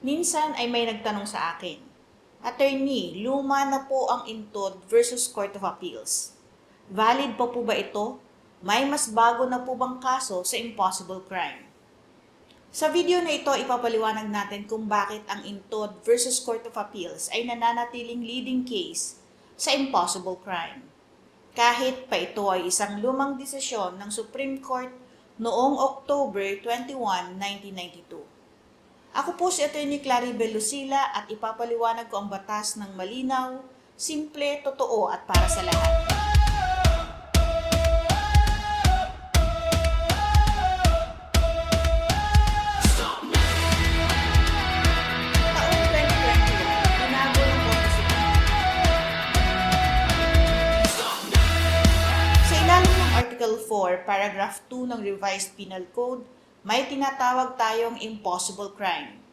Minsan ay may nagtanong sa akin, Attorney, luma na po ang Intod versus Court of Appeals. Valid pa po ba ito? May mas bago na po bang kaso sa impossible crime? Sa video na ito, ipapaliwanag natin kung bakit ang Intod versus Court of Appeals ay nananatiling leading case sa impossible crime. Kahit pa ito ay isang lumang desisyon ng Supreme Court noong October 21, 1992. Ako po si Atty. Claribel Lucila at ipapaliwanag ko ang batas ng malinaw, simple, totoo at para sa lahat. Taong 2021, binago ng Korte Suprema. Sa ilalim ng Article 4, Paragraph 2 ng Revised Penal Code, may tinatawag tayong impossible crime.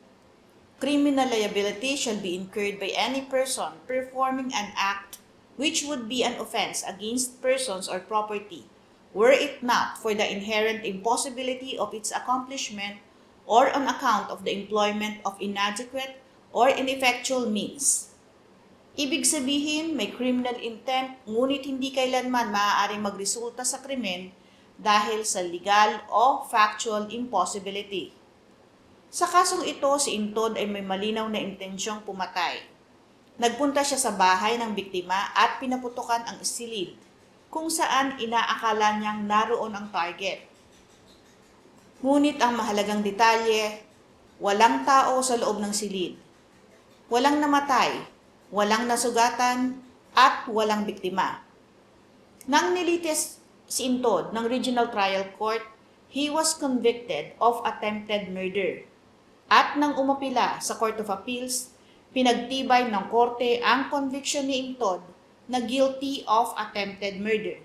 Criminal liability shall be incurred by any person performing an act which would be an offense against persons or property, were it not for the inherent impossibility of its accomplishment or on account of the employment of inadequate or ineffectual means. Ibig sabihin, may criminal intent, ngunit hindi kailanman maaaring magresulta sa krimen dahil sa legal o factual impossibility. Sa kasong ito, si Intod ay may malinaw na intensyong pumatay. Nagpunta siya sa bahay ng biktima at pinaputukan ang silid, kung saan inaakala niyang naroon ang target. Ngunit ang mahalagang detalye, walang tao sa loob ng silid. Walang namatay, walang nasugatan, at walang biktima. Nang nilitis si Intod ng Regional Trial Court, he was convicted of attempted murder. At nang umapila sa Court of Appeals, pinagtibay ng korte ang conviction ni Intod na guilty of attempted murder.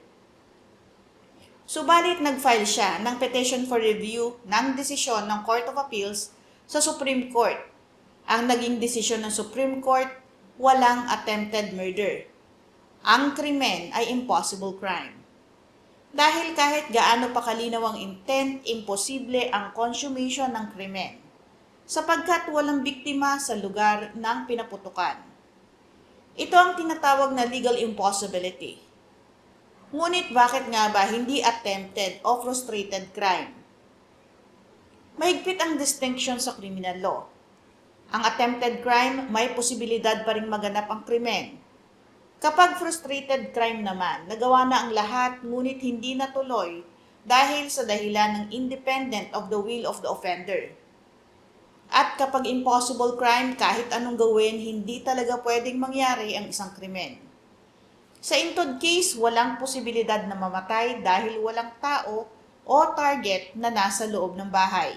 Subalit nag-file siya ng petition for review ng desisyon ng Court of Appeals sa Supreme Court. Ang naging desisyon ng Supreme Court, walang attempted murder. Ang krimen ay impossible crime. Dahil kahit gaano pa kalinaw ang intent, imposible ang consummation ng krimen, sapagkat walang biktima sa lugar ng pinaputukan. Ito ang tinatawag na legal impossibility. Ngunit bakit nga ba hindi attempted o frustrated crime? Mahigpit ang distinction sa criminal law. Ang attempted crime, may posibilidad pa ring maganap ang krimen. Kapag frustrated crime naman, nagawa na ang lahat ngunit hindi natuloy dahil sa dahilan ng independent of the will of the offender. At kapag impossible crime, kahit anong gawin, hindi talaga pwedeng mangyari ang isang krimen. Sa Intod case, walang posibilidad na mamatay dahil walang tao o target na nasa loob ng bahay.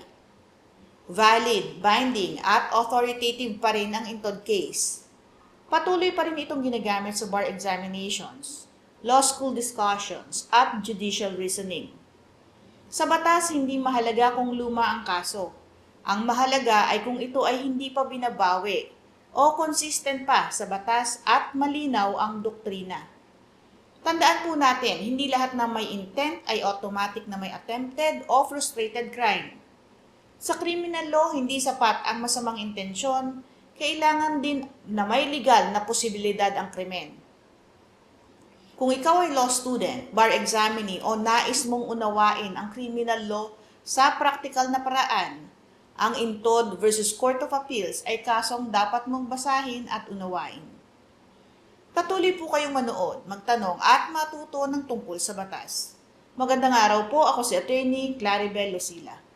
Valid, binding, at authoritative pa rin ang Intod case. Patuloy pa rin itong ginagamit sa bar examinations, law school discussions, at judicial reasoning. Sa batas, hindi mahalaga kung luma ang kaso. Ang mahalaga ay kung ito ay hindi pa binabawi o consistent pa sa batas at malinaw ang doktrina. Tandaan po natin, hindi lahat na may intent ay automatic na may attempted o frustrated crime. Sa criminal law, hindi sapat ang masamang intensyon, kailangan din na may legal na posibilidad ang krimen. Kung ikaw ay law student, bar examinee o nais mong unawain ang criminal law sa praktikal na paraan, ang Intod versus Court of Appeals ay kasong dapat mong basahin at unawain. Patuloy po kayong manood, magtanong at matuto ng tungkol sa batas. Magandang araw po, ako si Atty. Claribel Lucila.